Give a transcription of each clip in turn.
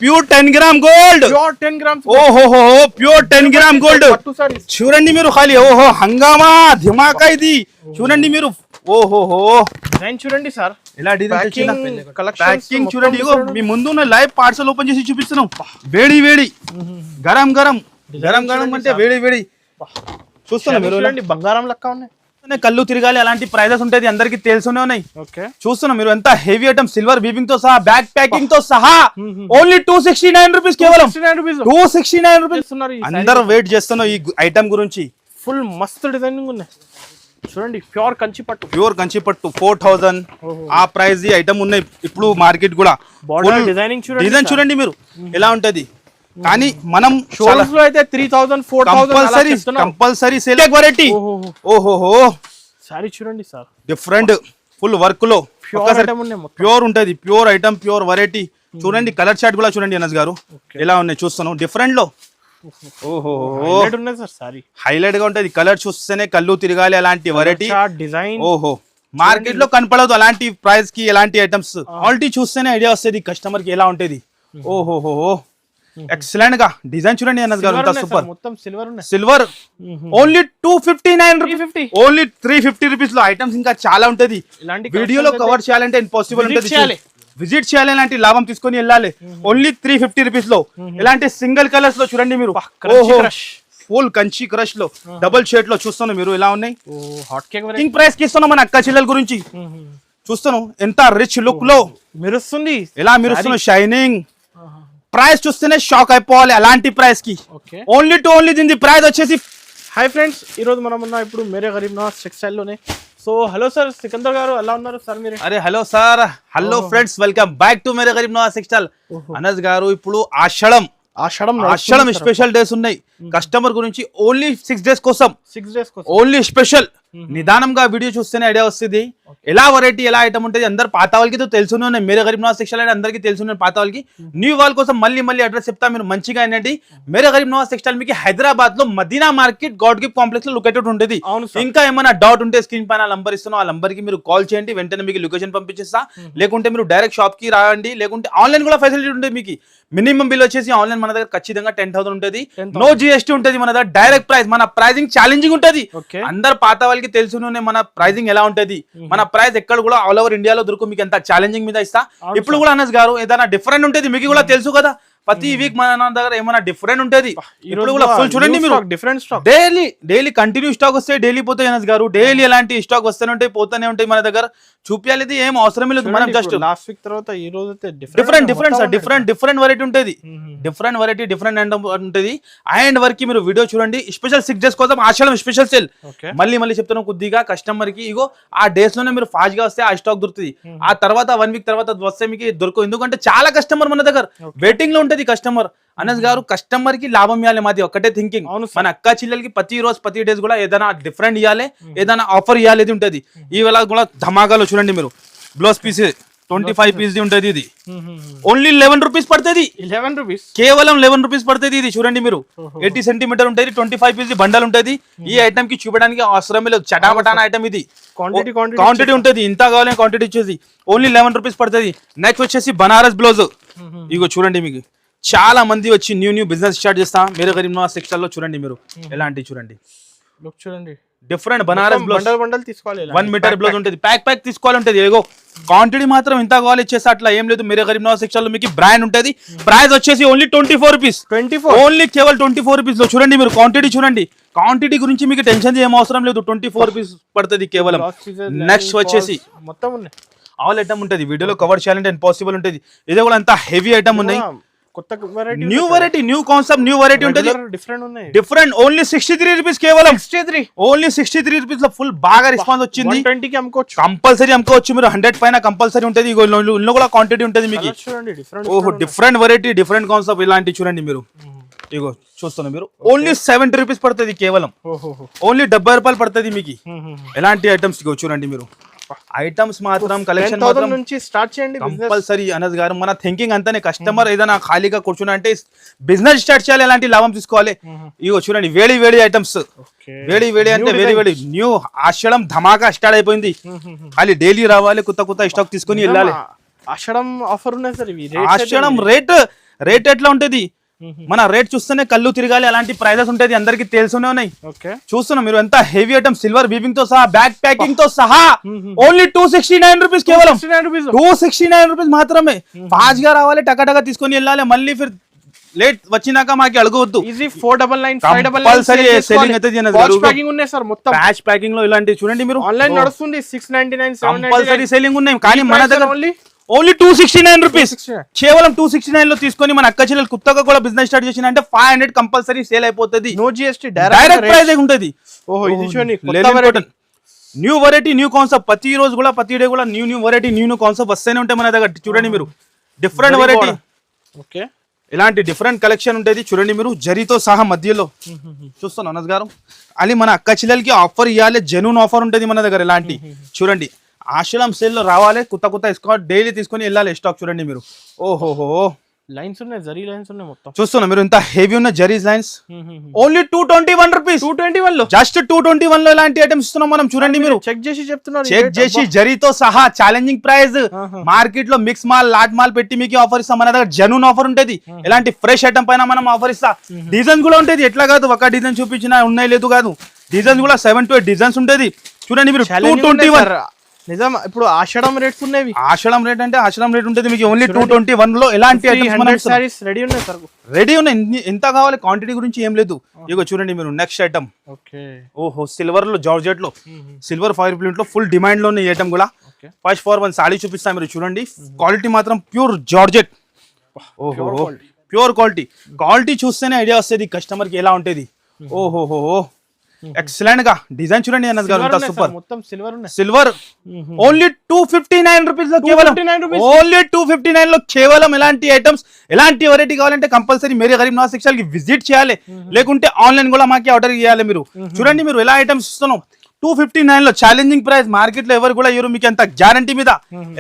Pure 10 gram gold. Pure 10 grams. ఓహోహో pure 10 gram gold చూడండి మీరు. ఖాళీ ఓహో హంగామా ధిమాకా ఇది చూడండి మీరు. ఓహోహో డిజైన్ చూడండి సార్, ఇలా డిజైన్ కలెక్షన్ ప్యాకింగ్ చూడండి. ఇగో మీ ముందు ఉన్న లైవ్ పార్సల్ ఓపెన్ చేసి చూపిస్తున్నాం. వేడి వేడి గరం గరం గరం గరం అంటే వేడి వేడి చూస్తున్నా మీరు. బంగారం లెక్క ఉన్నాయి, కళ్ళు తిరగాలి అలాంటి ప్రైజెస్ ఉంటాయి, అందరికి తెలుసునే ఉన్నాయి. ఓకే చూస్తున్నా మీరు ఎంత హెవీ ఐటమ్, సిల్వర్ వీవింగ్ తో సహా, బ్యాక్ ప్యాకింగ్ తో సహా ఓన్లీ 269 రూపీస్, కేవలం 269 రూపీస్. అందరూ వెయిట్ చేస్తున్నా ఈ ఐటమ్ గురించి. ఫుల్ మస్తు డిజైనింగ్ ఉన్నాయి చూడండి. ప్యూర్ కంచి పట్టు, ప్యూర్ కంచి పట్టు 4000 ఆ ప్రైస్ ఐటమ్ ఉన్నాయి ఇప్పుడు మార్కెట్ కూడా. డిజైనింగ్ డిజైన్ చూడండి మీరు ఎలా ఉంటది. కానీ మనం షోరూమ్స్ లో అయితే 3000 4000 కంపల్సరీ సెలెక్ట్ వెరైటీ. ఓహోహో సారీ చూడండి సార్, డిఫరెంట్ ఫుల్ వర్క్ లో ప్యూర్ ఉంటది. ప్యూర్ ఐటమ్, ప్యూర్ వెరైటీ చూడండి. కలర్ చార్ట్ కూడా చూడండి అనస్ గారు ఎలా ఉన్నాయి చూస్తున్నాం డిఫరెంట్ లో. ఓహో హైలైట్ గా ఉంటది. కలర్ చూస్తేనే కళ్ళు తిరగాలి అలాంటి వెరైటీ డిజైన్. ఓహో మార్కెట్ లో కనపడదు అలాంటి ప్రైస్ కి ఎలాంటి ఐటమ్స్. క్వాలిటీ చూస్తేనే ఐడియా వస్తుంది కస్టమర్ కి ఎలా ఉంటది. ఓహోహో ఎక్సలెంట్ గా డిజైన్ చూడండి అన్నది గారు. Super silver only 259 rupees, only 350 rupees లో ఐటమ్స్ ఇంకా చాలా ఉంటది. వీడియోలో కవర్ చేయాలంటే ఇంపాసిబుల్ ఉంటది. విజిట్ చేయాలి, ఇలాంటి లాభం తీసుకొని వెళ్ళాలి. ఓన్లీ 350 రూపీస్ లో ఇలాంటి సింగిల్ కలర్స్ లో చూడండి మీరు. ఫుల్ కంచి క్రష్ లో డబుల్ షేడ్ లో చూస్తున్నాం మీరు ఎలా ఉన్నాయి. ప్రైస్ కి ఇస్తున్నాం మన అక్క చెల్లెల గురించి. చూస్తాను ఎంత రిచ్ లుక్ లో మెరుస్తుంది, ఎలా మెరుస్తున్నాం షైనింగ్. ప్రైస్ చూస్తేనే షాక్ అయిపోవాలి అలాంటి ప్రైస్ కి. ఓన్లీ టు ఓన్లీ దీని ప్రైస్ వచ్చేసి. హాయ్ ఫ్రెండ్స్, ఈ రోజు మనం ఉన్నాం ఇప్పుడు మేరే గరీబ్ నవాజ్ టెక్స్టైల్ లోనే. సో హలో సార్, సికందర్ గారు ఎలా ఉన్నారు సార్ మీరు? అరే hello sir, hello friends, welcome back to Mere Garib Nawaz textile. Anas గారు ఇప్పుడు ఆషాఢం స్పెషల్ డేస్ ఉన్నాయి కస్టమర్ గురించి. ఓన్లీ 6 డేస్ కోసం ఓన్లీ స్పెషల్. నిదానంగా వీడియో చూస్తేనే ఐడియా వస్తుంది ఎలా వెరైటీ ఎలా ఐటమ్ ఉంటుంది. అందరు పాత వాళ్ళకి తెలుసునే ఉన్నాయి, మేరే గరీబ్ నవాజ్ టెక్స్టైల్ అంటే అందరికీ తెలుసున్నాయి. పాత వాళ్ళకి న్యూ వాళ్ళ కోసం మళ్ళీ అడ్రస్ చెప్తా, మీరు మంచిగా ఏంటంటే మేరే గరీబ్ నవాజ్ టెక్స్టైల్ మీకు హైదరాబాద్ లో Madina market God gift complex లో లొకేటెడ్ ఉంటుంది. ఇంకా ఏమైనా డౌట్ ఉంటే స్క్రీన్ పైన నంబర్ ఇస్తున్నాం, ఆ నంబర్ కి మీరు కాల్ చేయండి, వెంటనే మీకు లొకేషన్ పంపించేస్తా. లేకుంటే మీరు డైరెక్ట్ షాప్ కి రాండి, లేకుంటే ఆన్లైన్ కూడా ఫెసిలిటీ ఉంటుంది మీకు. మినిమం బిల్ వచ్చేసి ఆన్లైన్ మన దగ్గర ఖచ్చితంగా 10,000 ఉంటుంది, నో GST ఉంటుంది మన దగ్గర. డైరెక్ట్ ప్రైస్, మన ప్రైజింగ్ ఛాలెంజింగ్ ఉంటుంది. అందరు పాత వాళ్ళకి తెలుసునే మన ప్రైజింగ్ ఎలా ఉంటది. మన ప్రైస్ ఎక్కడ కూడా ఆల్ ఓవర్ ఇండియాలో దొరుకు, మీకు ఎంత ఛాలెంజింగ్ మీద ఇస్తా. ఇప్పుడు కూడా అనస్ గారు ఏదైనా డిఫరెంట్ ఉంటుంది మీకు కూడా తెలుసు కదా. ప్రతి వీక్ మన దగ్గర ఏమైనా డిఫరెంట్ ఉంటది. ఇప్పుడు కూడా ఫుల్ చూడండి మీరు, different stock daily continue stock వస్తాయి, డైలీ పోతాయి అనస్ గారు. డైలీ ఎలాంటి స్టాక్ వస్తూనే ఉంటాయి, పోతూనే ఉంటాయి. మన దగ్గర చూపించాలి ఏం అవసరం లేదు. మనం జస్ట్ లాస్ట్ వీక్ తర్వాత ఈ రోజు డిఫరెంట్ వెరైటీ ఉంటది. డిఫరెంట్ వెరైటీ డిఫరెంట్ ఉంటది. అండ్ వరకు మీరు వీడియో చూడండి. స్పెషల్ 6 డేస్ కోసం ఆషాఢం స్పెషల్ సేల్. మళ్ళీ చెప్తున్నాం కొద్దిగా కస్టమర్ కి. ఇగో ఆ డేస్ లోనే మీరు ఫాస్ట్ గా వస్తే ఆ స్టాక్ దొరుకుతుంది. ఆ తర్వాత 1 వీక్ తర్వాత వస్తే మీకు దొరకవు. ఎందుకంటే చాలా కస్టమర్ మన దగ్గర వెయిటింగ్ లో ఉంటది. కస్టమర్ అనస్ గారు కస్టమర్ కి లాభం ఇవ్వాలి, మాది ఒక్కటే థింకింగ్. మన అక్క చెల్లెలకి ప్రతి రోజు ప్రతి డేస్ కూడా ఏదైనా డిఫరెంట్ ఇవ్వాలి, ఏదైనా ఆఫర్ ఇవ్వాలి ఉంటది. ఈ వేళ కూడా ధమాకాలో చూడండి మీరు. బ్లౌజ్ పీస్ 25 పీస్ ఉంటది. ఇది ఓన్లీ 11 రూపీస్ పడుతుంది. 11 రూపీస్, కేవలం 11 రూపీస్ పడుతుంది. ఇది చూడంండి మీరు 80 సెంటీమీటర్ ఉంటుంది, 25 పీస్ బండల్ ఉంటుంది. ఈ ఐటమ్ కి చూపడానికి అవసరం లేదు, చటాపటాన ఐటమ్ ఇది. క్వాంటిటీ ఉంటుంది, ఇంత కావాలని క్వాంటిటీ వచ్చేసి ఓన్లీ 11 రూపీస్ పడుతుంది. నెక్స్ట్ వచ్చేసి బనారస్ బ్లౌజ్. ఇగో చూడండి, మీకు చాలా మంది వచ్చి న్యూ బిజినెస్ స్టార్ట్ చేస్తా మేరే గరీబ్ నవాజ్ టెక్స్టైల్ లో. చూడండి మీరు ఎలాంటి చూడండి డిఫరెంట్ బనారస్ బ్లౌజ్. బండల్ తీసుకోవాలి, 1 మీటర్ బ్లౌజ్ ఉంటుంది, ప్యాక్ తీసుకోవాలి ఉంటుంది. ఏగో క్వాంటిటీ మాత్రం ఇంత కావాలి ఇచ్చేసి అట్లా ఏం లేదు. మేరే గరీబ్ నవాజ్ టెక్స్టైల్ లో మీకు బ్రాండ్ ఉంటుంది. ప్రైస్ వచ్చేసి ఓన్లీ 24 రూపీస్, ఓన్లీ కేవలం 24 రూపీస్ లో. చూడండి మీరు క్వాంటిటీ చూడండి. క్వాంటిటీ గురించి మీకు టెన్షన్ ఏం అవసరం లేదు, 24 రూపీస్ పడుతుంది కేవలం. నెక్స్ట్ వచ్చేసి మొత్తం ఉన్నాయి ఆల్ ఐటమ్ ఉంటుంది. వీడియోలో కవర్ చేయాలంటే ఇంపాసిబుల్ ఉంటుంది. ఇదే కూడా అంత హెవీ ఐటమ్ ఉన్నాయి. New variety, new concept, new variety ఉంటుంది. డిఫరెంట్ ఓన్లీ 63 రూపీస్, కేవలం ఓన్లీ 63 రూపీస్ లో ఫుల్ బాగా రెస్పాన్స్ వచ్చింది. కంపల్సరీ అమ్ముకోవచ్చు మీరు. 100 పైన కంపల్సరీ ఉంటుంది. ఇందులో కూడా క్వాంటిటీ ఉంటుంది మీకు. ఓహో డిఫరెంట్ వెరైటీ, డిఫరెంట్ కాన్సెప్ట్ ఇలాంటి చూడండి మీరు. ఇగో చూస్తున్నా మీరు ఓన్లీ 70 రూపీస్ పడుతుంది కేవలం. ఓన్లీ 70 రూపాయలు పడుతుంది మీకు. ఎలాంటి ఐటమ్స్ ఇగో చూడండి మీరు. ఐటమ్స్ మాత్రం కలెక్షన్ మాత్రం నుంచి స్టార్ట్ చేయండి కంపల్సరీ. అనస్ గారు మన థింకింగ్ అంతానే, కస్టమర్ ఏదైనా ఖాళీగా కూర్చున్నా అంటే బిజినెస్ స్టార్ట్ చేయాలి, ఎలాంటి లాభం తీసుకోవాలి. ఇగో చూడండి వేడి ఐటమ్స్, వేడి అంటే వేడి న్యూ ఆషాఢం ధమాకా స్టార్ట్ అయిపోయింది. ఖాళీ డైలీ రావాలి, కొత్త స్టాక్ తీసుకుని వెళ్ళాలి. ఆషాఢం ఆఫర్ ఉన్నాయి సార్. ఇవి ఆషాఢం రేట్ రేట్ ఎట్లా ఉంటది మన రేట్ చూస్తేనే కళ్ళు తిరగాలి, అలాంటి ప్రైజెస్ ఉంటాయి, అందరికి తెలుసునే ఉన్నాయి. ఓకే, చూస్తున్నాం మీరు ఎంత హెవీ ఐటమ్, సిల్వర్ వీవింగ్ తో సహా, బ్యాక్ ప్యాకింగ్ తో సహా, ఓన్లీ 269 రూపీస్, కేవలం 269 రూపీస్ మాత్రమే. ఫాస్ట్ గా రావాలి, టకాటగా తీసుకొని వెళ్ళాలి, మళ్ళీ ఫిర్ లేట్ వచ్చినాక మాకు అడగవద్దు. ఈజీ 499 కంపల్సరీ సెల్లింగ్ అయితే ప్యాకింగ్ ఉన్నాయి సార్, మొత్తం ప్యాచ్ ప్యాకింగ్ లో ఇలాంటి చూడండి మీరు, ఆన్లైన్ నడుస్తుంది 699 కంపల్సరీ సెల్లింగ్ ఉన్నాయి. కానీ మన దగ్గర ఓన్లీ 269 రూపీస్, కేవలం 269 లో తీసుకొని మన అక్క చెల్లెలు కొత్తగా కూడా బిజినెస్ స్టార్ట్ చేసిన అంటే 500 కంపల్సరీ సేల్ అయిపోతుంది. నో జిఎస్టీ, డైరెక్ట్ ప్రైస్ ఉంటది. ఓహో, ఇది చూడండి కొత్త variety, new variety, new concept. ప్రతి రోజు కూడా ప్రతి డే కూడా న్యూ వెరైటీ, న్యూ కాన్సెప్ట్ వస్తూనే ఉంటాయి మన దగ్గర. చూడండి మీరు డిఫరెంట్ వెరైటీ, ఓకే, ఇలాంటి డిఫరెంట్ కలెక్షన్ ఉంటుంది. చూడండి మీరు జరీతో సహా మధ్యలో చూస్తాను అనస్ గారు. అది మన అక్క చెల్లెలకి ఆఫర్ ఇవ్వాలి, జెన్యూన్ ఆఫర్ ఉంటుంది మన దగ్గర. ఇలాంటి చూడండి ఆశ్రమ్ సేల్ లో రావాలి, కొత్త స్టాక్ డైలీ తీసుకొని వెళ్ళాలి స్టాక్. చూడండి మీరు, ఓహోహో లైన్స్ ఉన్నాయి, జరీ లైన్స్ ఉన్నాయి మొత్తం. చూస్తున్నా మీరు ఇంత హెవీ ఉన్న జరీస్ లైన్స్, ఓన్లీ 221 రూపీస్, 221 లో, జస్ట్ 221 లో ఇలాంటి ఐటమ్స్ ఇస్తున్నాం మనం. చూడండి మీరు చెక్ చేసి చెప్తున్నారు, చెక్ చేసి జరీతో సహా ఛాలెంజింగ్ ప్రైస్. మార్కెట్ లో మిక్స్ మాల్, లాట్ మాల్ పెట్టి మీకు ఆఫర్ ఇస్తాం, మన దగ్గర జెన్యూన్ ఆఫర్ ఉంటుంది. ఇలాంటి ఫ్రెష్ ఐటమ్ పైన మనం ఆఫర్ ఇస్తా. డిజైన్స్ కూడా ఉంటుంది, ఎట్లా కాదు ఒక డిజైన్ చూపించినా ఉన్నాయి లేదు కాదు, డిజైన్స్ కూడా 7 to 8 డిజైన్స్ ఉంటుంది. చూడండి మీరు 221 నిజం. ఇప్పుడు ఆషాఢం రేట్స్ ఉన్నాయి, ఆషాఢం రేట్ అంటే ఆషాఢం రేట్ ఉంటుంది మీకు. ఓన్లీ 221 లో ఎలాంటి సారీస్ రెడీ ఉన్నాయి సార్, రెడీ ఉన్నాయి. ఎంత కావాలి, క్వాంటిటీ గురించి ఏం లేదు. ఇగో చూడండి మీరు నెక్స్ట్ ఐటమ్, ఓహో సిల్వర్ లో జార్జెట్ లో, సిల్వర్ ఫైర్ ప్రింట్ లో ఫుల్ డిమాండ్ లో ఉన్న ఐటమ్ కూడా. ఫస్ట్ ఫర్ వన్ సాడీ చూపిస్తాను మీరు చూడండి, క్వాలిటీ మాత్రం ప్యూర్ జార్జెట్. ఓహో ప్యూర్ క్వాలిటీ చూస్తేనే ఐడియా వస్తుంది కస్టమర్ కి ఎలా ఉంటుంది. ఓహోహో ఎక్సలెంట్ గా డిజైన్ చూడండి అన్నది గారు, సూపర్. మొత్తం సిల్వర్ ఓన్లీ 259 రూపీస్ లో, కేవలం ఓన్లీ 259 లో కేవలం. ఎలాంటి ఐటమ్స్, ఎలాంటి వెరైటీ కావాలంటే కంపల్సరీ మేరే గరీబ్ నవాజ్ టెక్స్టైల్ కి విజిట్ చేయాలి, లేకుంటే ఆన్లైన్ కూడా మాకి ఆర్డర్ చేయాలి. మీరు చూడండి మీరు ఎలా ఐటమ్స్ ఇస్తున్నాం 259 లో, ఛాలెంజింగ్ ప్రైస్, మార్కెట్ లో ఎవరు కూడా ఇవ్వరు మీకు అంత గ్యారంటీ మీద.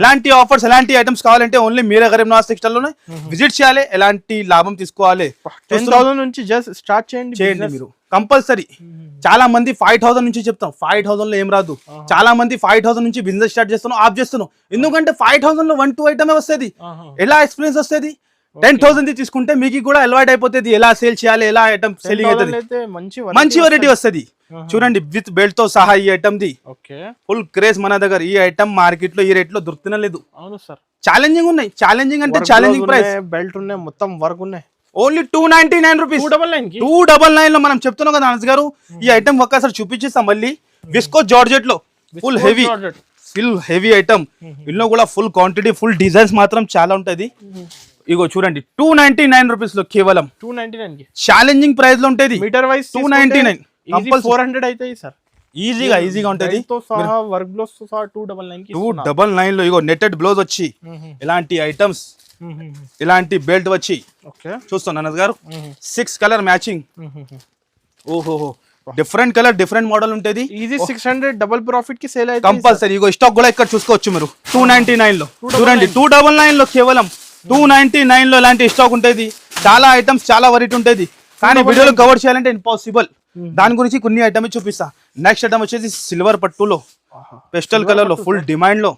ఎలాంటి ఆఫర్స్, ఎలాంటి ఐటమ్స్ కావాలంటే ఓన్లీ మేరే గరీబ్ నవాజ్ టెక్స్టైల్ లోనే విజిట్ చేయాలి, ఎలాంటి లాభం తీసుకోవాలి. 10,000 నుంచి జస్ట్ స్టార్ట్ చేయండి మీరు కంపల్సరీ. చాలా మంది 5,000 నుంచి చెప్తాం, 5,000 లో ఏం రాదు. చాలా మంది 5,000 నుంచి బిజినెస్ స్టార్ట్ చేస్తున్నాం, ఆఫ్ చేస్తున్నాం. ఎందుకంటే 5,000 లో 1-2 ఐటమే వస్తుంది, ఎలా ఎక్స్పీరియన్స్ వస్తుంది. 10,000 తీసుకుంటే మీకు కూడా అలవాటు అయిపోతుంది, ఎలా సేల్ చేయాలి, ఎలా ఐటమ్ సెల్లింగ్ అవుతుంది, మంచి వెరైటీ వస్తుంది. చూడండి విత్ బెల్ట్ తో సహా ఈ ఐటమ్ ది ఫుల్ క్రేజ్ మన దగ్గర. ఈ ఐటమ్ మార్కెట్ లో ఈ రేట్ లో దొరుకుతున్నా లేదు. ఛాలెంజింగ్ ఉన్నాయి, ఛాలెంజింగ్ అంటే ఛాలెంజింగ్ ప్రైస్. బెల్ట్ ఉన్నాయి, మొత్తం వర్క్ ఉన్నాయి. ఓన్లీ 299 రూపీస్, 299 లో మనం చెప్తున్నాం కదా అనస్ గారు. ఈ ఐటమ్ ఒక్కసారి చూపించేస్తాం మళ్ళీ. విస్కో జార్జెట్ లో ఫుల్ హెవీ ఐటమ్, ఇందులో కూడా ఫుల్ క్వాంటిటీ, ఫుల్ డిజైన్స్ మాత్రం చాలా ఉంటది. ఇగో చూడండి 299 రూపీస్ లో, కేవలం 299 ఛాలెంజింగ్ ప్రైస్ లో ఉంటది. మీటర్ వైస్ 299, 400 అవుతాయి సార్, ఈజీగా ఉంటది. వర్క్ బ్లౌజ్ 299 లో ఇగో నెట్టెడ్ బ్లౌజ్ వచ్చి, ఇలాంటి ఐటమ్స్, ఇలాంటి బెల్ట్ వచ్చి చూస్తాను అనస్ గారు. 6 కలర్ మ్యాచింగ్, ఓహోహో డిఫరెంట్ కలర్, డిఫరెంట్ మోడల్ ఉంటది. ఈజీ 600 డబుల్ ప్రాఫిట్ కి సేల్ అయితే కంపల్సరీ. ఇగో స్టాక్ కూడా ఇక్కడ చూసుకోవచ్చు మీరు 299 లో. చూడండి 299 లో, కేవలం 299 లో ఇలాంటి స్టాక్ ఉంటది. చాలా ఐటమ్స్, చాలా వెరైటీ ఉంటది, కానీ వీడియోలో కవర్ చేయాలంటే ఇంపాసిబుల్. దాని గురించి కొన్ని ఐటమ్ చూపిస్తా. నెక్స్ట్ ఐటమ్ వచ్చేసి సిల్వర్ పట్టులో, పెస్టల్ కలర్ లో, ఫుల్ డిమాండ్ లో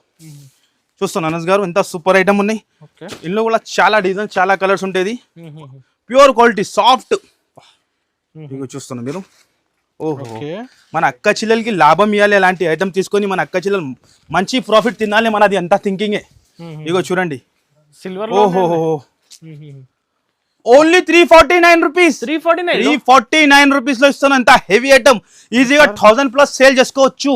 చూస్తాను అనస్ గారు. ఎంత సూపర్ ఐటమ్ ఉన్నాయి. ఇందులో కూడా చాలా డిజైన్, చాలా కలర్స్ ఉంటాయి. Pure quality, soft. ఇగో చూస్తున్నా మీరు, ఓహో మన అక్క చెల్లెలకి లాభం ఇవ్వాలి, అలాంటి ఐటమ్ తీసుకొని మన అక్క చెల్లెలు మంచి ప్రాఫిట్ తినాలి, మనది అంతా థింకింగే. ఇగో చూడండి సిల్వర్, ఓహో ఓన్లీ 349 రూపీస్, 349 రూపీస్ లో ఇస్తాను. ఎంత హెవీ ఐటమ్, ఈజీగా 1000+ సేల్ చేసుకోవచ్చు.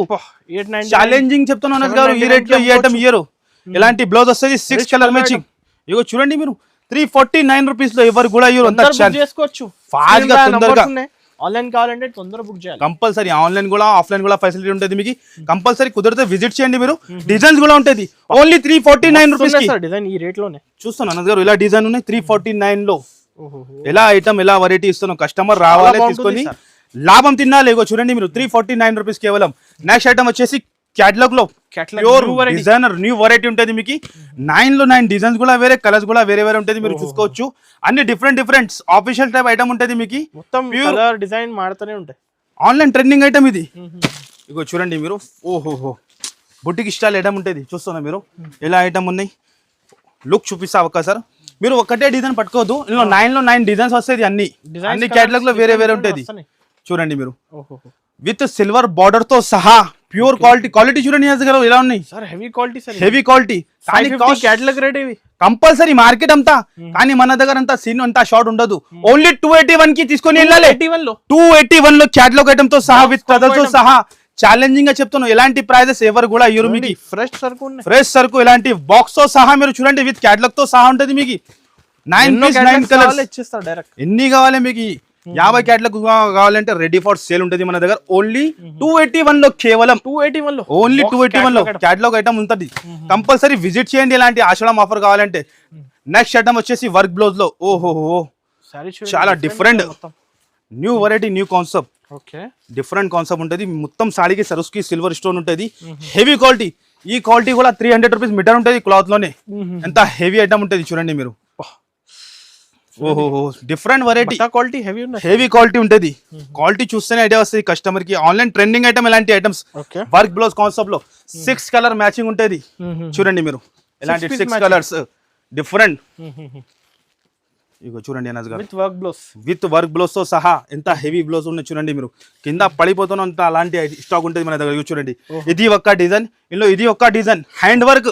ఛాలెంజింగ్ చెప్తాను అనస్ గారు, ఈ రేట్ లో ఈ ఐటమ్ ఇయ్యరు. ఇలాంటి బ్లౌజ్ వస్తుంది 6 కలర్ మ్యాచింగ్. ఇగో చూడండి మీరు 349 రూపీస్ లో ఎవరు కూడా ఇయ్యరు. అంతా చేసుకోవచ్చు ఫాస్ట్ గా, తొందరగా. ఆన్లైన్ కావాలంటే తొందరగా బుక్ చేయాలి కంపల్సరీ. ఆన్లైన్ కూడా, ఆఫ్లైన్ కూడా ఫెసిలిటీ ఉంటుంది మీకు. కంపల్సరీ కుదిరితే విజిట్ చేయండి మీరు. డిజైన్స్ కూడా ఉంటుంది. ఓన్లీ 349 రూపీస్ డిజైన్ ఈ రేట్ లోనే చూస్తాను అనస్ గారు. ఇలా డిజైన్ ఉన్నాయి 349 లో. ఎలా ఐటమ్, ఎలా వెరైటీ ఇస్తున్నాం, కస్టమర్ రావాలి, తీసుకొని లాభం తినాలి. ఇగో చూడండి మీరు 349 రూపీస్ కేవలం. నెక్స్ట్ ఐటమ్ వచ్చేసి క్యాటలాగ్ లో, ప్యూర్ డిజైనర్ న్యూ వెరైటీ ఉంటుంది మీకు. 9 లో 9 డిజైన్స్ కూడా వేరే, కలర్స్ కూడా వేరే ఉంటుంది. మీరు చూసుకోవచ్చు అన్ని డిఫరెంట్ ఆఫీషియల్ టైప్ ఐటమ్ ఉంటుంది మీకు. మొత్తం కలర్ డిజైన్ మారుతూనే ఉంటాయి. ఆన్లైన్ ట్రెండింగ్ ఐటమ్ ఇది. ఇగో చూడండి మీరు, ఓహోహో బుట్టికి స్టైల్ ఐటమ్ ఉంటుంది. చూస్తున్నా మీరు ఎలా ఐటమ్ ఉన్నాయి. లుక్ చూపిస్తా ఒక్కసారి. మీరు ఒకటే డిజైన్ పట్టుకోవద్దు, ఇందులో 9 డిజైన్స్ వస్తాయి, అన్ని క్యాటలాగ్ లో వేరే వేరే ఉంటుంది. చూడండి మీరు విత్ సిల్వర్ బార్డర్ తో సహా ప్యూర్ క్వాలిటీ చూడండి ఎలా ఉన్నాయి sir, heavy quality. Catalogue rate ఇవి కంపల్సరీ మార్కెట్ అంతా, కానీ మన దగ్గర అంతా సీన్ అంతా షార్ట్ ఉండదు. ఓన్లీ 281 కి తీసుకొని వెళ్ళాలి. 281 లో క్యాటలాగ్ ఐటమ్ తో సహా విత్ కలర్ తో సహా ఛాలెంజింగ్ గా చెప్తున్నాను. ఎలాంటి ప్రైజెస్ ఎవరు కూడా ఇవ్వరు మీకు. ఫ్రెష్ సరుకు ఇలాంటి బాక్స్ తో సహా మీరు చూడండి విత్ క్యాటలాగ్ తో సహా ఉంటుంది మీకు. 9 కలర్స్ ఎన్ని కావాలి మీకు. 50 క్యాటలాగ్ కావాలంటే రెడీ ఫర్ సేల్ ఉంటుంది మన దగ్గర. ఓన్లీ 281 లో కేవలం 281 లో ఓన్లీ 281 లో క్యాటలాగ్ ఐటమ్ ఉంటుంది. కంపల్సరీ విజిట్ చేయండి ఇలాంటి ఆషాఢం ఆఫర్ కావాలంటే. నెక్స్ట్ ఐటమ్ వచ్చేసి వర్క్ బ్లౌజ్ లో. ఓహో చాలా different new variety, new concept, different concept ఉంటుంది. మొత్తం సాడీకి సరుస్కి సిల్వర్ స్టోన్ ఉంటుంది. Heavy quality. ఈ క్వాలిటీ కూడా 300 రూపీస్ మీటర్ ఉంటుంది క్లాత్ లోనే. ఎంత హెవీ ఐటమ్ ఉంటుంది చూడండి మీరు. ఓహో డిఫరెంట్ వెరైటీ, హెవీ క్వాలిటీ ఉంటుంది. క్వాలిటీ చూస్తేనే ఐడియా వస్తుంది కస్టమర్ కి. ఆన్లైన్ ట్రెండింగ్ ఐటమ్ ఇలాంటి ఐటమ్స్. వర్క్ బ్లౌజ్ కాన్సెప్ట్ లో 6 కలర్ మ్యాచింగ్ ఉంటుంది చూడండి మీరు. ఇలాంటి 6 కలర్స్ డిఫరెంట్. ఇగో చూడండి అనాజ్ గారు విత్ వర్క్ బ్లౌజ్ తో సహా ఎంత హెవీ బ్లౌజ్ ఉన్నాయి చూడండి మీరు. కింద పడిపోతున్నంత అలాంటి స్టాక్ ఉంటుంది మన దగ్గర. చూడండి ఇది ఒక్క డిజైన్, ఇందులో ఇది ఒక్క డిజైన్. హ్యాండ్ వర్క్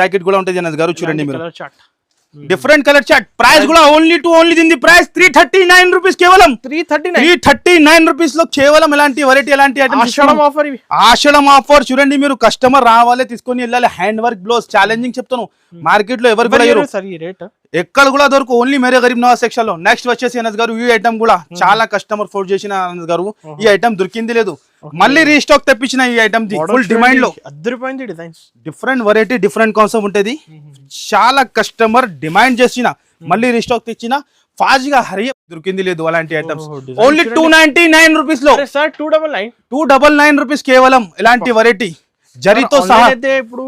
జాకెట్ కూడా ఉంటుంది అనాజ్ గారు. చూడండి మీరు డిఫరెంట్ కలర్ చార్ట్. ప్రైస్ కూడా ఓన్లీ దీని ప్రైస్ 339 రూపీస్ కేవలం. 339 రూపీస్ లో కేవలం ఇలాంటి వెరైటీ, ఎలాంటి ఆషాఢం ఆఫర్ చూడండి మీరు. కస్టమర్ రావాలి తీసుకొని వెళ్ళాలి. హ్యాండ్ వర్క్ బ్లౌజ్ ఛాలెంజింగ్ చెప్తాను. మార్కెట్ లో ఎవరు కూడా ఎక్కడ కూడా దొరకు. ఓన్లీ మేరే గరీబ్ నవాజ్ సెక్షన్ లో. నెక్స్ట్ వచ్చేసి అనస్ గారు ఈ ఐటమ్ కూడా చాలా కస్టమర్ ఫోర్స్ చేసిన అనస్ గారు. ఈ ఐటమ్ దొరికింది లేదు, మళ్ళీ రీస్టాక్ తెప్పించిన ఈ ఐటమ్ ఫుల్ డిమాండ్ లో. డిఫరెంట్ వెరైటీ, డిఫరెంట్ కాన్సెప్ట్ ఉంటుంది. చాలా కస్టమర్ డిమాండ్ చేసిన మళ్ళీ రీస్టాక్ తెచ్చిన ఫాస్ట్ గా హరి దొరికింది లేదు అలాంటి ఐటమ్స్. ఓన్లీ 299 రూపీస్ లో 299 రూపీస్ కేవలం ఇలాంటి వెరైటీ జరీతో సహా. ఇప్పుడు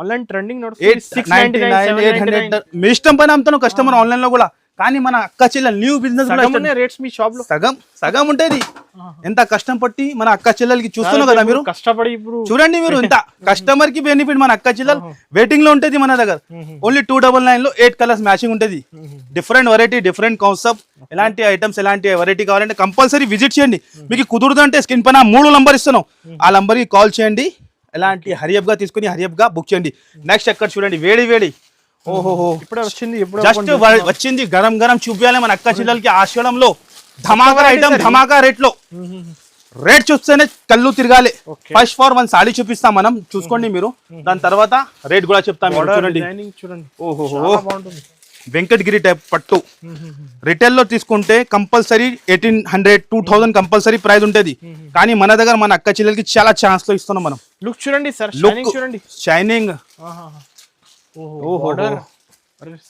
ఆన్లైన్ ట్రెండింగ్ 800 మీ ఇష్టం పైన అమ్ముతాను కస్టమర్ ఆన్లైన్ లో కూడా. కానీ మన అక్క చెల్లెలు న్యూ బిజినెస్ రేట్స్ మీ షాప్ లో సగం ఉంటుంది. ఎంత కష్టం పట్టి మన అక్క చెల్లెలకి చూస్తున్నావు కదా మీరు. కష్టపడి ఇప్పుడు చూడండి మీరు ఇంత కస్టమర్ కి బెనిఫిట్. మన అక్క చెల్లెలు వెయిటింగ్ లో ఉంటుంది మన దగ్గర. ఓన్లీ 299 లో 8 కలర్స్ మ్యాచింగ్ ఉంటుంది. Different variety, different concept. ఎలాంటి ఐటమ్స్, ఎలాంటి వెరైటీ కావాలంటే కంపల్సరీ విజిట్ చేయండి. మీకు కుదురుదంటే స్క్రీన్ పైన 3 నంబర్ ఇస్తాను, ఆ నంబర్ కి కాల్ చేయండి. ఎలాంటి హరియప్ గా తీసుకుని హరియప్ గా బుక్ చేయండి. నెక్స్ట్ ఎక్కడ చూడండి వేడి వేడి. ఓహో ఇప్పుడే వచ్చింది, జస్ట్ వచ్చింది గరం గరం చూపించాలి మన అక్క చెల్లెలకి. ఆషాఢంలో ధమాకా ఐటమ్, ధమాకా రేట్ లో. రేట్ చూస్తేనే కళ్ళు తిరగాలి. ఫస్ట్ ఫార్ 1 సాడీ చూపిస్తాం మనం, చూసుకోండి మీరు. దాని తర్వాత రేట్ కూడా చెప్తాం చూడండి. ఓహో వెంకటగిరి టైప్ పట్టు. రిటైల్ లో తీసుకుంటే కంపల్సరీ 1800 2000 కంపల్సరీ ప్రైస్ ఉంటుంది. కానీ మన దగ్గర మన అక్క చెల్లెలకి చాలా ఛాన్స్ లో ఇస్తున్నాం మనం. లుక్ చూడండి సార్, చూడండి షైనింగ్.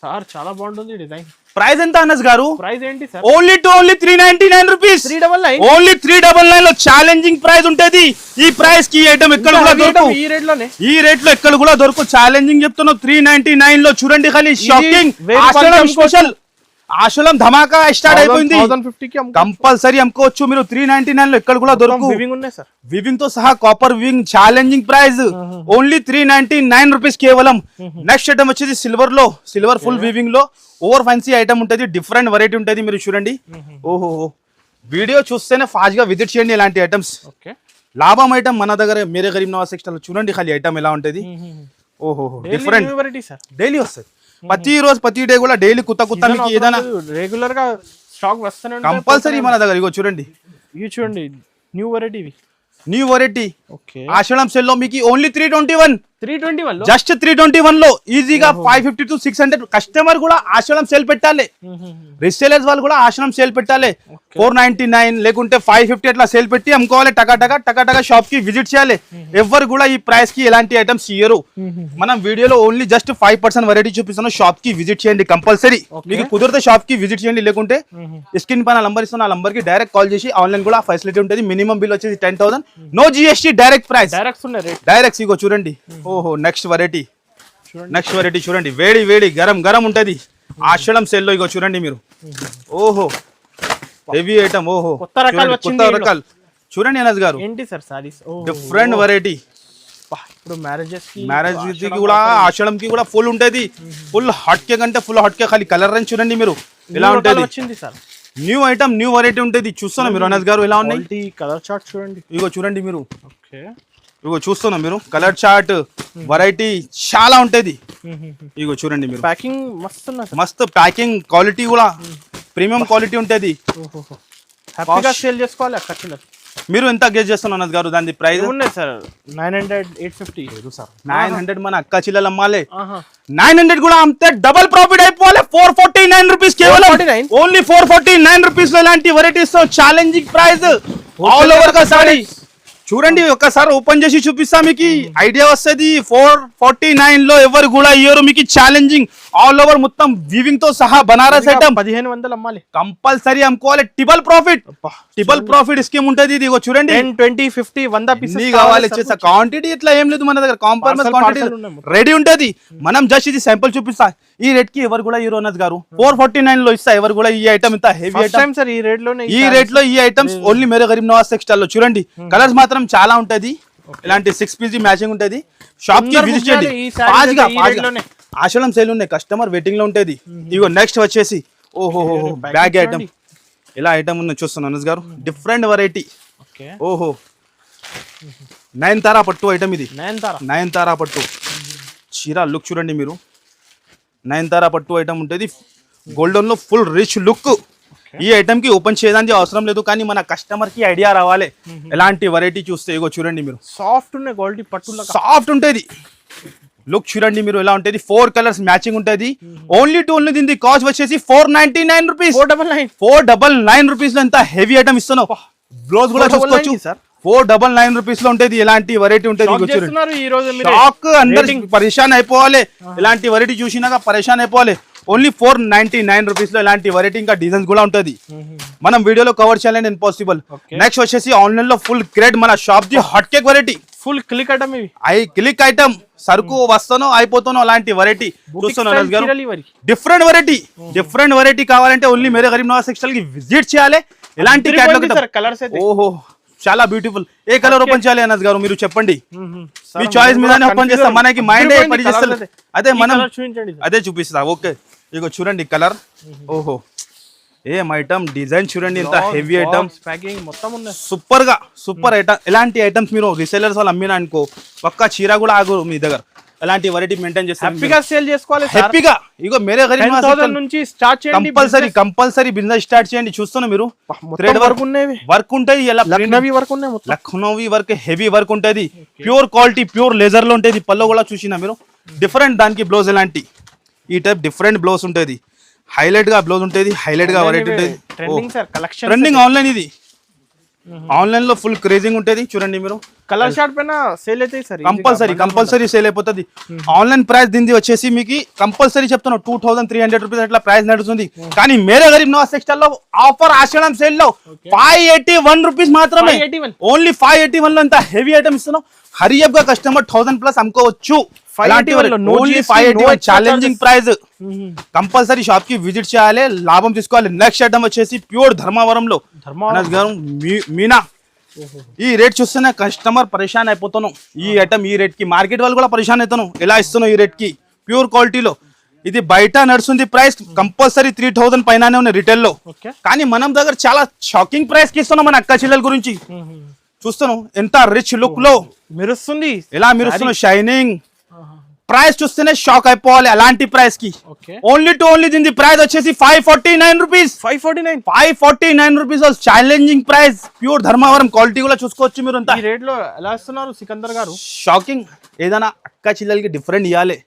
సార్ చాలా బాగుంటుంది డిజైన్. ప్రైస్ ఎంత అనస్ గారు? ప్రైస్ ఏంటి సార్? Only 399 rupees. 399 లో ఛాలెంజింగ్ ప్రైస్ ఉంటుంది. ఈ ప్రైస్ కి ఐటమ్ ఎక్కడ కూడా దొరకదు. ఈ రేట్ లో ఎక్కడ కూడా దొరకదు. ఛాలెంజింగ్ చెప్తున్నావు. 399 లో చూడండి. ఖాళీ షాకింగ్ ఆషాఢం స్పెషల్. ఆషాఢం ధమాకా స్టార్ట్ అయిపోయింది. కంపల్సరీ అమ్ముకోవచ్చు మీరు. 399 లో ఎక్కడ కూడా దొరకదు. వివింగ్ తో సహా copper weaving. Challenging price only 399 rupees కేవలం. నెక్స్ట్ ఐటమ్ వచ్చేసి సిల్వర్ లో, సిల్వర్ ఫుల్ వివింగ్ లో ఓవర్ ఫ్యాన్సీ ఐటమ్ ఉంటుంది. డిఫరెంట్ వెరైటీ ఉంటుంది. మీరు చూడండి. ఓహో వీడియో చూస్తేనే ఫాస్ట్ గా విజిట్ చేయండి ఇలాంటి ఐటమ్స్. లాభం ఐటమ్ మన దగ్గర మేరే గరీబ్ నవాజ్ సెక్షన్ లో. చూడండి ఖాళీ ఐటమ్ ఎలా ఉంటుంది. ఓహో డిఫరెంట్ డైలీ వస్తుంది. ప్రతి రోజు ప్రతి డే కూడా డైలీ కొత్త మీకు ఏదైనా రెగ్యులర్ గా స్టాక్ వస్తూనే కంపల్సరీ మన దగ్గర. ఇగో చూడండి, ఇవి చూడండి న్యూ వెరైటీ. ఆషాఢం సెల్ లో మీకు ఓన్లీ 321 జస్ట్ 321 లో ఈజీగా 550 to 600. కస్టమర్ కూడా ఆషాఢం సేల్ పెట్టాలి. రీసేలర్స్ వాళ్ళు కూడా ఆషాఢం సేల్ పెట్టాలి. 499 లేకుంటే 550 అట్లా సేల్ పెట్టి అమ్ముకోవాలి. టకా షాప్ కి విజిట్ చేయాలి. ఎవరు కూడా ఈ ప్రైస్ కి ఎలాంటి ఐటమ్స్ ఇయ్యరు. మనం వీడియోలో ఓన్లీ జస్ట్ 5% వెరైటీ చూపిస్తాను. షాప్ కి విజిట్ చేయండి కంపల్సరీ. మీకు కుదిరితే షాప్ కి విజిట్ చేయండి. లేకుంటే స్క్రీన్ పైన నంబర్ ఇస్తాను, ఆ నంబర్ కి డైరెక్ట్ కాల్ చేసి ఆన్లైన్ కూడా ఫెసిలిటీ ఉంటుంది. మినిమం బిల్ వచ్చేసి 10,000. No GST, direct price. Direct ఇగో చూడండి. ఓహో నెక్స్ట్ వెరైటీ చూడండి. వేడి వేడి గరం గరం ఉంటది. ఆషాఢం సేల్ లో ఇగో చూడండి మీరు. ఓహో హెవీ ఐటమ్. ఓహో కొత్త రకాలు చూడండి అనస్ గారు. ఏంటి సార్ సారీస్? డిఫరెంట్ వెరైటీ ఇప్పుడు మ్యారేజెస్ కి కూడా ఆషాఢం కి కూడా ఫుల్ ఉంటది. ఫుల్ హాట్ కేక్ అంటే ఫుల్ హాట్ కేక్. ఖాళీ కలర్ రేంజ్ చూడండి మీరు ఎలా ఉంటది. వచ్చింది sir new item new variety ఉంటది. చూస్తున్నా మీరు అనస్ గారు ఎలా ఉన్నాయి కలర్ చార్ట్ చూడండి. ఇగో చూడండి మీరు. ఓకే ఇగో చూస్తున్నా మీరు కలర్ చార్ట్ వెరైటీ చాలా ఉంటది. ఇగో చూడండి మీరు ప్యాకింగ్ మస్తు ప్యాకింగ్ క్వాలిటీ కూడా ప్రీమియం క్వాలిటీ ఉంటది. హ్యాపీగా సేల్ చేసుకోవాలి అక్క చిల్లర. మీరు ఎంత గెస్ చేస్తున్నారు అనస్ గారు దాని ప్రైస్? ఉన్నాయి సార్ 900 850 సార్ 900 మన అక్క చిల్లలు అమ్మాలి. 900 కూడా అమ్మితే డబుల్ ప్రాఫిట్ అయిపోవాలి. 449 రూపీస్ కేవలం ఓన్లీ 449 రూపీస్ లో ఇలాంటి varieties challenging price all over గా సారీ. చూడండి ఒక్కసారి ఓపెన్ చేసి చూపిస్తా మీకు ఐడియా వస్తుంది. 449 లో ఎవరు కూడా ఇయ్యరు మీకు. ఛాలెంజింగ్ ఆల్ ఓవర్ మొత్తం వీవింగ్ తో సహా బనారస్ ఐటమ్ 1500 అమ్మాలి. కంపల్సరీ అమ్ముకోవాలి. ట్రిపుల్ ప్రాఫిట్ స్కీమ్ ఉంటది. ఇది చూడండి 10 20 50 100 పీసెస్ కావాలి. చేసా క్వాంటిటీ ఇట్లా ఏం లేదు మన దగ్గర. కాంప్రమైజ్ క్వాంటిటీ రెడీ ఉంటది. మనం జస్ట్ ఇది శాంపుల్ చూపిస్తా. ఈ రేట్ కి ఎవరు కూడా హీరో అనస్ గారు 449 లో ఇస్తా. ఎవరు కూడా ఈ ఐటమ్ ఇంత హెవీ ఐటమ్ సార్ ఈ రేట్ లో ఈ ఐటమ్స్ ఓన్లీ మేరే గరీబ్ నవాజ్ టెక్స్టైల్ లో. చూడండి కలర్స్ మాత్రం చాలా ఉంటది. ఇలాంటి 6 పీస్ మ్యాచింగ్ ఉంటది. షాప్ కి విజిట్ చేయండి. ఆషాఢం సేల్ ఉన్నాయి. కస్టమర్ వెయిటింగ్ లో ఉంటది. ఇగో నెక్స్ట్ వచ్చేసి ఓహో బ్యాగ్ ఐటమ్. ఇలా ఐటమ్ ఉన్న చూస్తున్నాను అనస్ గారు. Different variety. ఓహో నయనతారా పట్టు ఐటమ్ ఇది. నయనతారా పట్టు చీర లుక్ చూడండి మీరు. నయనతారా పట్టు ఐటమ్ ఉంటుంది. గోల్డెన్ లో ఫుల్ రిచ్ లుక్. ఈ ఐటమ్ కి ఓపెన్ చేయడానికి అవసరం లేదు, కానీ మన కస్టమర్ కి ఐడియా రావాలి ఎలాంటి వెరైటీ చూస్తే. ఇగో చూడండి మీరు సాఫ్ట్ ఉన్నాయి. క్వాలిటీ పట్టు సాఫ్ట్ ఉంటుంది. లుక్ చూడండి మీరు ఎలా ఉంటుంది. 4 కలర్స్ మ్యాచింగ్ ఉంటుంది. ఓన్లీ దీని కాస్ట్ వచ్చేసి 499 రూపీస్. 499 రూపీస్ లో ఎంత హెవీ ఐటమ్ ఇస్తున్నావు. బ్లౌజ్ కూడా చూసుకోవచ్చు సార్. 499 రూపీస్ లో ఉంటుంది. ఇలాంటి వెరైటీ ఉంటుంది. షాక్ అందరు పరేషాన్ అయిపోవాలి. ఇలాంటి వెరైటీ చూసినాక పరేషాన్ అయిపోవాలి. ఓన్లీ 499 రూపీస్ లో ఇలాంటి వెరైటీ ఇంకా డిజైన్స్ కూడా ఉంటది. మనం వీడియోలో కవర్ చేయాలని ఇంపాసిబుల్. నెక్స్ట్ వచ్చేసి ఆన్లైన్ లో ఫుల్ గ్రేడ్ మన shop the hot cake variety. Full click item ఇవి. క్లిక్ ఐటమ్ సరుకు వస్తానో అయిపోతానో అలాంటి వెరైటీ చూస్తున్నాను. డిఫరెంట్ వెరైటీ కావాలంటే ఓన్లీ మేరే గరీబ్ నవాజ్ టెక్స్టైల్ కి విజిట్ చేయాలి. ఇలాంటి కలర్స్ ఓహో చాలా బ్యూటిఫుల్. ఏ కలర్ ఓపెన్ చేయాలి అనస్ గారు మీరు చెప్పండి. మీ చాయిస్ మీదనే ఓపెన్ చేస్తాం. మనకి మైండ్ పని చేస్తుంది. అదే మనం అదే చూపిస్తా. ఓకే ఇగో చూడండి కలర్. ఓహో ఏం ఐటమ్ డిజైన్ చూడండి. ఎంత హెవీ ఐటమ్ ప్యాకింగ్ మొత్తం ఉన్నాయి. Super item. ఇలాంటి ఐటమ్స్ మీరు రీసెలర్స్ వాళ్ళు అమ్మినా అనుకో పక్కా చీర కూడా ఆగు మీ దగ్గర. అలాంటి వెరైటీ మెయింటైన్ చేస్తే హ్యాపీగా సేల్ చేసుకోవాలి. హ్యాపీగా ఇగో మేరే గరీబ్ నవాజ్ టెక్స్టైల్ నుంచి స్టార్ట్ చేయండి. కంపల్సరీ బిజినెస్ స్టార్ట్ చేయండి. చూస్తున్నా మీరు థ్రెడ్ వర్క్ ఉన్నాయి. వర్క్ ఉంటాయి. లక్నోవి వర్క్ హెవీ వర్క్ ఉంటది. ప్యూర్ క్వాలిటీ ప్యూర్ లేజర్ లో ఉంటది. పల్లో కూడా చూసినా మీరు డిఫరెంట్. దానికి బ్లౌజ్ ఎలాంటి ఈ టైప్ డిఫరెంట్ బ్లౌజ్ ఉంటది. హైలైట్ గా బ్లౌజ్ ఉంటది. హైలైట్ గా వెరైటీ ఉంటది. ట్రెండింగ్ ఆన్లైన్ ఇది. ఆన్లైన్ లో ఫుల్ క్రేజింగ్ ఉంటది. చూడండి మీరు కలర్ షార్ట్ పైన సేల్ అయితే సార్ కంపల్సరీ సేల్ అయిపోతుంది. ఆన్లైన్ ప్రైస్ దీనిది వచ్చేసి మీకు కంపల్సరీ చెప్తాను 2300 రూపీస్ అట్లా ప్రైస్ నడుస్తుంది. కానీ మేరే గరీబ్ నవాజ్ టెక్స్టైల్ లో ఆఫర్ ఆషాఢం సేల్ లో 581 రూపీస్ మాత్రమే. ఓన్లీ 581 లో ఎంత హెవీ ఐటమ్ ఇస్తున్నాం. హరియప్ గా కస్టమర్ 1000+ అమ్ముకోవచ్చు. Challenging price. కంపల్సరీ షాప్ కి విజిట్ చేయాలి. లాభం తీసుకోవాలి. నెక్స్ట్ ఐటమ్ వచ్చేసి ప్యూర్ ధర్మవరంలో మీనా. ఈ రేట్ చూస్తేనే కస్టమర్ పరేషాన్ అయిపోతాను. ఈ ఐటమ్ ఈ రేట్ కి మార్కెట్ వాళ్ళు కూడా పరేషాన్ అవుతాను. ఎలా ఇస్తున్నావు ఈ రేట్ కి ప్యూర్ క్వాలిటీలో. ఇది బయట నడుస్తుంది ప్రైస్ కంపల్సరీ 3000 పైననే ఉన్నాయి రిటైల్ లో. కానీ మనం దగ్గర చాలా షాకింగ్ ప్రైస్ కి ఇస్తున్నాం. మన అక్క చెల్లెల గురించి చూస్తాను ఎంత రిచ్ లుక్ లో మెరుస్తుంది. ఎలా మెరుస్తున్నా షైనింగ్. ప్రైస్ చూస్తేనే షాక్ అయిపోవాలి. అలాంటి ప్రైస్ కి ఓన్లీ దీని ప్రైస్ వచ్చేసి 549 rupees. 549 rupees challenging price. Pure Dharmavaram quality కూడా చూసుకోవచ్చు మీరు. అంతా రేట్ లో ఎలా ఇస్తున్నారు సికందర్ గారు. షాకింగ్. ఏదైనా అక్క చిల్లలకి డిఫరెంట్ ఇవ్వాలి.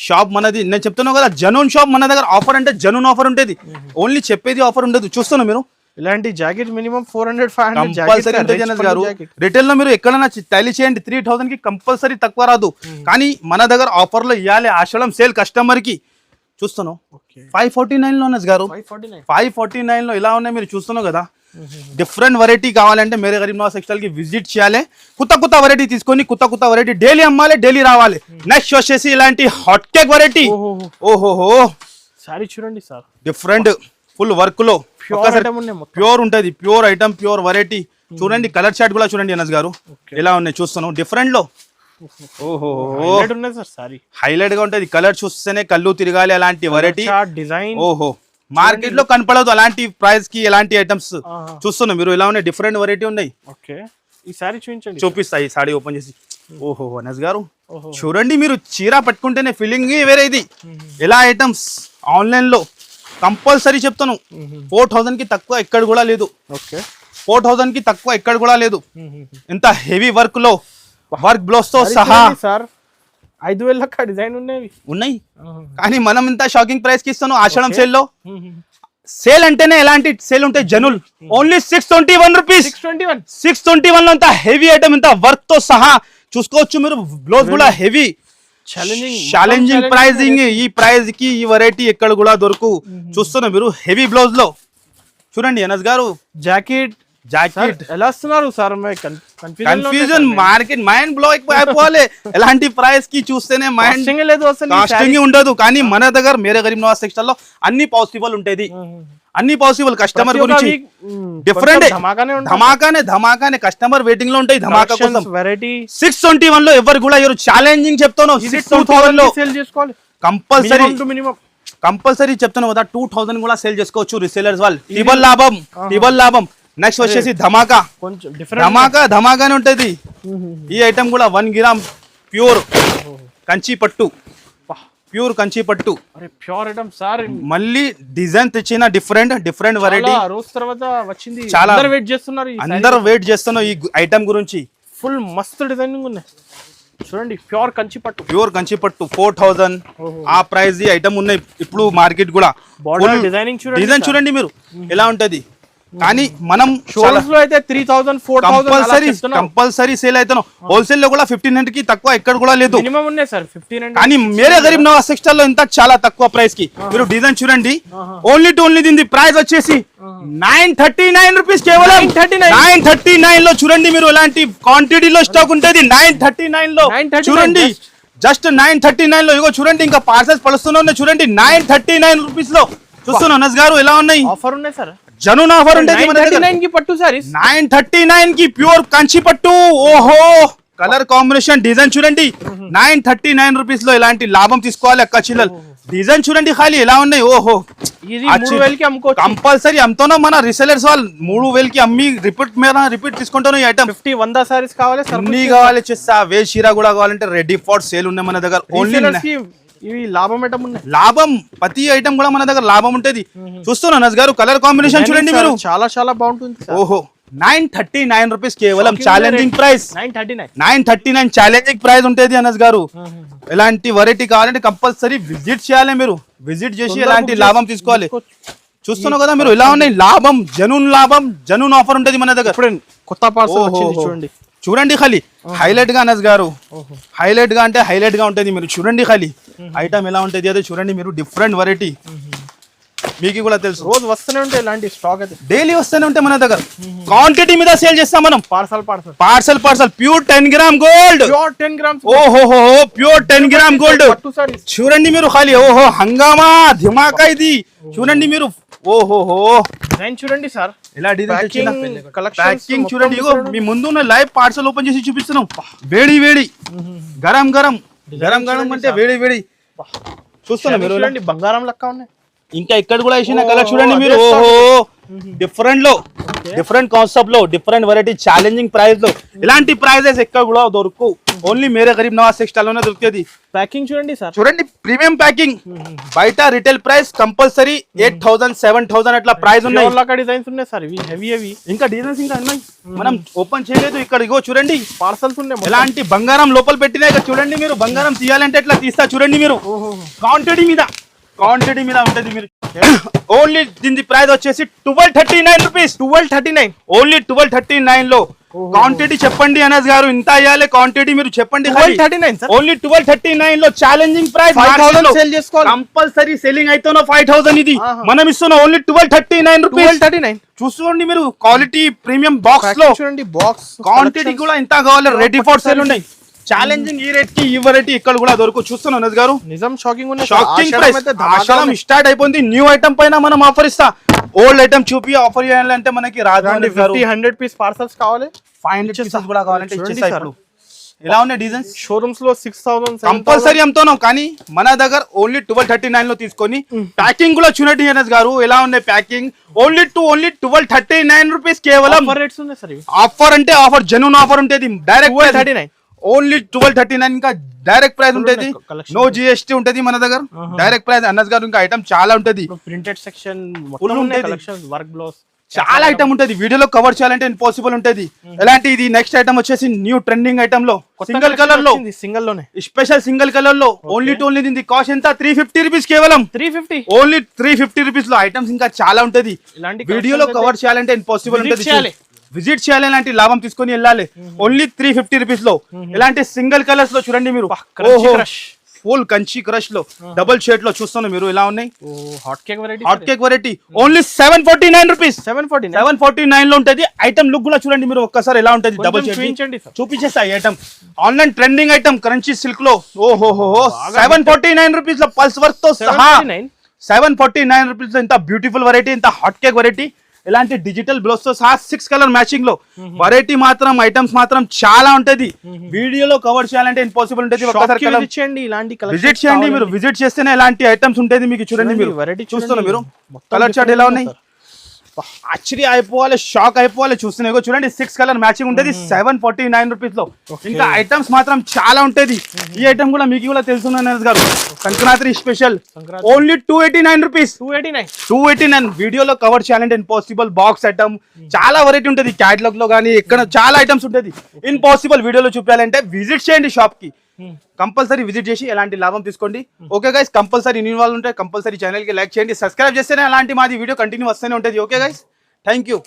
షాప్ మనది నేను చెప్తున్నాను కదా జనూన్ షాప్. మన దగ్గర ఆఫర్ అంటే జనూన్ ఆఫర్ ఉంటుంది. ఓన్లీ చెప్పేది ఆఫర్ ఉండదు. చూస్తున్నా మీరు ఇలాంటి జాకెట్ మినిమం 400-500 గారు. రిటైల్ లో మీరు ఎక్కడైనా టైల్ చేయండి 3000 కి కంపల్సరీ తక్కువ రాదు. కానీ మన దగ్గర ఆఫర్ లో ఇవ్వాలి ఆషాఢం సేల్ కస్టమర్ కి. చూస్తున్నావు 549 లో గారు. 549 లో ఇలా ఉన్నాయి మీరు చూస్తున్నావు కదా. డిఫరెంట్ వెరైటీ కావాలంటే మేరే గరీబ్ నవాజ్ టెక్స్టైల్ కి విజిట్ చేయాలి. కొత్త వెరైటీ తీసుకొని కొత్త వెరైటీ డైలీ అమ్మాలి. డైలీ రావాలి. నెక్స్ట్ వచ్చేసి ఇలాంటి హాట్ కేక్ వెరైటీ. ఓహోహో సారీ చూడండి సార్. డిఫరెంట్ ఫుల్ వర్క్ లో ప్యూర్ ఉంటది. Pure item pure variety. చూడండి కలర్ చార్ట్ కూడా చూడండి అనస్ గారు ఎలా ఉన్నాయి చూస్తున్నాం. డిఫరెంట్ లో ఓహో హైలైట్ ఉన్నాయి సార్ సారీ. హైలైట్ గా ఉంటది, కలర్ చూస్తేనే కళ్ళు తిరగాలి అలాంటి వెరైటీ. డిజైన్ ఓహో మార్కెట్ లో కనపడదు అలాంటి ప్రైస్ కి ఎలాంటి ఐటమ్స్ చూస్తున్నాం మీరు. ఇలా ఉన్నాయి డిఫరెంట్ వెరైటీ ఉన్నాయి. ఓకే ఈ సారీ చూపించండి, చూపిస్తాయి సారీ ఓపెన్ చేసి. ఓహో అనస్ గారు చూడండి, మీరు చీర పట్టుకుంటేనే ఫీలింగ్ వేరే ఇది. ఎలా ఐటమ్స్ ఆన్లైన్ లో కంపల్సరీ చెప్తాను 4000 కి తక్కువ ఎక్కడ కూడా లేదు. ఓకే 4000 కి తక్కువ ఎక్కడ కూడా లేదు. ఇంత హెవీ వర్క్ లో వర్క్ బ్లౌజ్ తో సహా సార్ 5000 లెక్క డిజైన్ ఉన్నాయి. కానీ మనం ఇంత షాకింగ్ ప్రైస్ కి ఇస్తాను ఆషాఢం సేల్ లో. సేల్ అంటేనే ఎలాంటి సేల్ ఉంటాయి జనుల్. Only 621 rupees. 621 లో ఇంత హెవీ ఐటమ్, ఇంత వర్క్ తో సహా చూసుకోవచ్చు మీరు. బ్లౌజ్ కూడా హెవీ ఛాలెంజింగ్ ప్రైజింగ్. ఈ ప్రైస్ కి ఈ వెరైటీ ఎక్కడ కూడా దొరకు. చూస్తున్నా మీరు హెవీ బ్లౌజ్ లో చూడండి అనస్ గారు. జాకెట్ ఎలా వస్తున్నారు sir? Confusion market mind blow అయిపోవాలి. ఎలాంటి ప్రైస్ కి చూస్తేనే మైండ్ లేదు, కాస్టింగ్ ఉండదు. కానీ మన దగ్గర మేరే గరీబ్ నవాజ్ టెక్స్టైల్ లో అన్ని పాసిబుల్ ఉంటది, అన్ని పాసిబుల్. కస్టమర్ గురించి డిఫరెంట్ ధమాకానే కస్టమర్ వెయిటింగ్ లో ఉంటాయి ధమాకా కోసం. వెరైటీ 621 లో ఎవరు కూడా ఛాలెంజింగ్ చెప్తాను. 62000 లో కంపల్సరీ చెప్తాను కదా. 2000 కూడా సేల్ చేసుకోవచ్చు రీసేలర్స్ వాళ్ళు. టిబల్ లాభం. నెక్స్ట్ వచ్చేసి ధమాకా. కొంచెం ధమాకానే ఉంటది. ఈ ఐటమ్ కూడా 1 గ్రామ్ ప్యూర్ కంచి పట్టు. Pure item sir. మళ్ళీ డిజైన్ తెచ్చిన డిఫరెంట్ వెరైటీ. రోజు తర్వాత వచ్చింది, చాలా వెయిట్ చేస్తున్నారు. అందరూ వెయిట్ చేస్తున్నారు ఈ ఐటమ్ గురించి. ఫుల్ మస్తు డిజైనింగ్ ఉన్నాయి చూడండి. ప్యూర్ కంచి పట్టు 4000 ఆ ప్రైస్ ఈ ఐటమ్ ఉన్నాయి ఇప్పుడు మార్కెట్ కూడా. డిజైన్ చూడండి మీరు ఎలా ఉంటది. కానీ మనం షోరూమ్స్ లో అయితే 3000 4000 కంపల్సరీ సేల్ అవుతాను. హోల్సేల్ లో కూడా 1500 కి తక్కువ ఎక్కడ కూడా లేదు. మినిమం ఉన్నాయి సార్ 1500. కానీ మేరే గరీబ్ నవాజ్ టెక్స్టైల్ లో ఇంత చాలా తక్కువ ప్రైస్ కి మీరు డిజైన్ చూడండి. ఓన్లీ దీని ప్రైస్ వచ్చేసి 939 రూపీస్ కేవలం. 939 లో చూడండి మీరు. ఎలాంటి క్వాంటిటీలో స్టాక్ ఉంటది 939 లో చూడండి. జస్ట్ 939 లో ఇగో చూడండి. ఇంకా పార్సల్స్ పడుస్తూనే ఉన్నాయి చూడండి. 939 రూపీస్ లో చూస్తున్నా అనస్ గారు ఎలా ఉన్నాయి. ఆఫర్ ఉన్నాయి సార్, జనూన్ ఆఫర్ ఉంటుంది. 939 కి పట్టు సారీస్, 939 కి ప్యూర్ కంచి పట్టు. ఓహో కలర్ కాంబినేషన్ డిజైన్ చూడండి. 939 రూపీస్ లో ఎలాంటి లాభం తీసుకోవాలి అక్క చిల్లలు. డిజైన్ చూడండి ఖాళీ ఎలా ఉన్నాయి. ఓహో ఇది 3000 కి అమ్ముకోవచ్చు కంపల్సరీ. అమ్ముతానో మన రీసెలర్స్ వాళ్ళు 3000 కి అమ్మి రిపీట్ తీసుకుంటాను. ఈ ఐటమ్ 50-100 సారీస్ కావాలి, అన్ని కావాలి చేస్తా. వే చీర కూడా కావాలంటే రెడీ ఫర్ సేల్ ఉన్నాయి మన దగ్గర. ఓన్లీ ఇవి లాభం ఐటమ్ ఉన్నాయి. లాభం ప్రతి ఐటమ్ కూడా మన దగ్గర లాభం ఉంటది. చూస్తున్నా అనస్ గారు కలర్ కాంబినేషన్ చూడండి మీరు. చాలా బాగుంటుంది. ఓహో 939 రూపీస్ కేవలం. ఛాలెంజింగ్ ప్రైస్ 939 ఛాలెంజింగ్ ప్రైస్ ఉంటది అనస్ గారు. ఎలాంటి వెరైటీ కావాలంటే కంపల్సరీ విజిట్ చేయాలి మీరు. విజిట్ చేసి ఎలాంటి లాభం తీసుకోవాలి. చూస్తున్నావు కదా మీరు ఎలా ఉన్నాయి. జనూన్ ఆఫర్ ఉంటది మన దగ్గర. కొత్త పార్సల్ చూడండి చూడండి ఖాళీ హైలైట్ గా అనస్ గారు. హైలైట్ గా ఉంటది. మీరు చూడండి ఖాళీ ఐటమ్ ఎలా ఉంటది అదే చూడండి మీరు. డిఫరెంట్ వెరైటీ మీకు కూడా తెలుసు. రోజు వస్తూనే ఉంటాయి ఇలాంటి స్టాక్ అయితే. డైలీ వస్తూనే ఉంటాయి మన దగ్గర. క్వాంటిటీ మీద సేల్ చేస్తాం మనం. Parcel pure 10 gram gold. ఓహో ప్యూర్ 10 గ్రామ్ గోల్డ్ చూడండి మీరు ఖాళీ. ఓహో హంగామా ధిమాకా ఇది చూడండి మీరు. ఓహోహో డిజైన్ చూడండి సార్. ఇలా డిజైన్ ప్యాకింగ్ చూడండి. మీ ముందు ఉన్న లైవ్ పార్సల్ ఓపెన్ చేసి చూపిస్తున్నాం. వేడి గరం అంటే వేడి చూస్తున్నా మీరు. బంగారం లెక్క ఉన్నాయి. ఇంకా ఇక్కడ కూడా వేసిన కలర్ చూడండి మీరు. ఓహో డిఫరెంట్ కాన్సెప్ట్ లో డిఫరెంట్ వెరైటీ ఛాలెంజింగ్ ప్రైస్ లో. ఇలాంటి ప్రైజెస్ ఎక్కడ కూడా దొరుకు. ఓన్లీ మేరే గరీబ్ నవాజ్ టెక్స్టైల్ లోనే దొరికేది. ప్యాకింగ్ చూడండి సార్. చూడండి ప్రీమియం ప్యాకింగ్. బయట రిటైల్ ప్రైస్ కంపల్సరీ 8000 7000 అట్లా ప్రైస్ ఉన్నాయి. డిజైన్స్ ఉన్నాయి సార్. ఇవి హెవీ ఇంకా డిజైన్స్ ఇంకా ఉన్నాయి. మనం ఓపెన్ చేయలేదు. ఇక్కడ ఇగో చూడండి పార్సల్స్ ఉన్నాయి. ఎలాంటి బంగారం లోపల పెట్టినా ఇక్కడ చూడండి మీరు. బంగారం తీయాలంటే ఎట్లా తీస్తా చూడండి మీరు. క్వాంటిటీ మీద ఉంటది మీరు. ఓన్లీ దీని ప్రైస్ వచ్చేసి 1239 రూపీస్. 1239 ఓన్లీ 1239 లో. క్వాంటిటీ చెప్పండి అనస్ గారు. ఇంత అయ్యాలి క్వాంటిటీ మీరు చెప్పండి. ఓన్లీ 1239 లో ఛాలెంజింగ్ ప్రైస్. కంపల్సరీ సెల్లింగ్ అయితే 5000 ఇది మనం ఇస్తున్నాం. Only 1239 rupees. చూసుకోండి మీరు క్వాలిటీ ప్రీమియం బాక్స్ లో చూడండి. బాక్స్ క్వాంటిటీ కూడా ఇంత కావాలి. రెడీ ఫర్ సేల్ ఉన్నాయి. ఛాలెంజింగ్ ఈ రేట్ కి ఈ వెరైటీ ఇక్కడ కూడా దొరకు. చూస్తున్నాను అనస్ గారు. నిజం షాకింగ్ ప్రైస్. ఆషాఢం స్టార్ట్ అయిపోయింది. న్యూ ఐటమ్ పైన మనం ఆఫర్ ఇస్తా. ఓల్డ్ ఐటమ్ చూపి ఆఫర్ చేయాలంటే మనకి రాదు. 100 పీస్ పార్సల్స్ కావాలి. 500 పీసెస్ కూడా కావాలంటే ఇచ్చేస్తా. ఇప్పుడు ఎలా ఉన్నాయి డిజైన్స్ షోరూమ్స్ లో 6,000 కంపల్సరీ అమ్ముతున్నాం కానీ మన దగ్గర ఓన్లీ 1239 లో తీసుకొని ప్యాకింగ్ కూడా చూడండి అనస్ గారు ఎలా ఉన్నాయి ప్యాకింగ్ ఓన్లీ 1239 రూపీస్ కేవలం రేట్స్ ఉన్నాయి సార్ ఆఫర్ అంటే ఆఫర్ జెన్యూన్ ఆఫర్ ఉంటుంది డైరెక్ట్ 1239 ఓన్లీ 1239 ఇంకా డైరెక్ట్ ప్రైస్ ఉంటుంది నో జిఎస్టీ ఉంటది మన దగ్గర డైరెక్ట్ ప్రైస్ అనస్ గారు ఇంకా ఐటమ్ చాలా ఉంటది printed section collections work blouse చాలా ఐటమ్ ఉంటది వీడియోలో కవర్ చేయాలంటే ఇంపాసిబుల్ ఉంటది ఎలాంటి ఇది నెక్స్ట్ ఐటమ్ వచ్చేసి న్యూ ట్రెండింగ్ ఐటమ్ లో సింగిల్ కలర్ లో సింగిల్ లోనే స్పెషల్ సింగిల్ కలర్ లో ఓన్లీ దీని కాస్ట్ ఎంత 350 రూపీస్ కేవలం 350 ఓన్లీ 350 రూపీస్ లో ఐటమ్స్ ఇంకా చాలా ఉంటది వీడియోలో కవర్ చేయాలంటే ఇంపాసిబుల్ ఉంటది విజిట్ చేయాలి ఇలాంటి లాభం తీసుకొని వెళ్ళాలి ఓన్లీ 350 రూపీస్ లో ఇలాంటి సింగిల్ కలర్స్ లో చూడండి మీరు ఫుల్ కంచి క్రష్ లో డబుల్ షేడ్ లో చూస్తున్నా మీరు ఎలా ఉన్నాయి hot cake variety only 749 rupees 749 లో ఉంటది ఐటమ్ లుక్ కూడా చూడండి మీరు ఒక్కసారి ఎలా ఉంటది డబుల్ షేడ్ చూపించేస్తా ఈ item online trending item crunchy silk లో ఓహో 749 రూపీస్ లో పల్స్ వర్క్ తో సహా 749 రూపీస్ లో ఇంత బ్యూటిఫుల్ వెరైటీ ఇంత హాట్ కేక్ వెరైటీ ఇలాంటి డిజిటల్ బ్లౌజ్ తో సహా 6 కలర్ మ్యాచింగ్ లో వెరైటీ మాత్రం ఐటమ్స్ మాత్రం చాలా ఉంటది వీడియోలో కవర్ చేయాలంటే ఇంపాసిబుల్ ఉంటది విజిట్ చేయండి మీరు విజిట్ చేస్తేనే ఇలాంటి ఐటమ్స్ ఉంటది మీకు చూడండి మీరు వెరైటీ చూస్తున్నారు మీరు కలర్ చార్ట్ ఎలా ఉన్నాయి ఆశ్చర్య అయిపోవాలి షాక్ అయిపోవాలి చూస్తున్నాయి చూడండి 6 కలర్ మ్యాచింగ్ ఉంటది 749 రూపీస్ లో ఇంకా ఐటమ్స్ మాత్రం చాలా ఉంటది ఈ ఐటమ్ కూడా మీకు కూడా తెలుసున్నాను గారు సంక్రాంతి స్పెషల్ ఓన్లీ 289 రూపీస్ 289 వీడియోలో కవర్ చేయాలంటే ఇంపాసిబుల్ బాక్స్ ఐటమ్ చాలా వెరైటీ ఉంటది క్యాటలాగ్ లో కానీ ఎక్కడ చాలా ఐటమ్స్ ఉంటది ఇంపాసిబుల్ వీడియోలో చూపించాలంటే విజిట్ చేయండి షాప్ కి కంపల్సరీ విజిట్ చేసి ఎలాంటి లాభం తీసుకోండి ఓకే గైస్ కంపల్సరీ ఇన్వాల్వ్ ఉంటాయి కంపల్సరీ ఛానల్ కి లైక్ చేయండి సబ్స్క్రైబ్ చేస్తేనే అలాంటి మాది వీడియో కంటిన్యూ వస్తూనే ఉంటుంది ఓకే గైస్ థ్యాంక్ యూ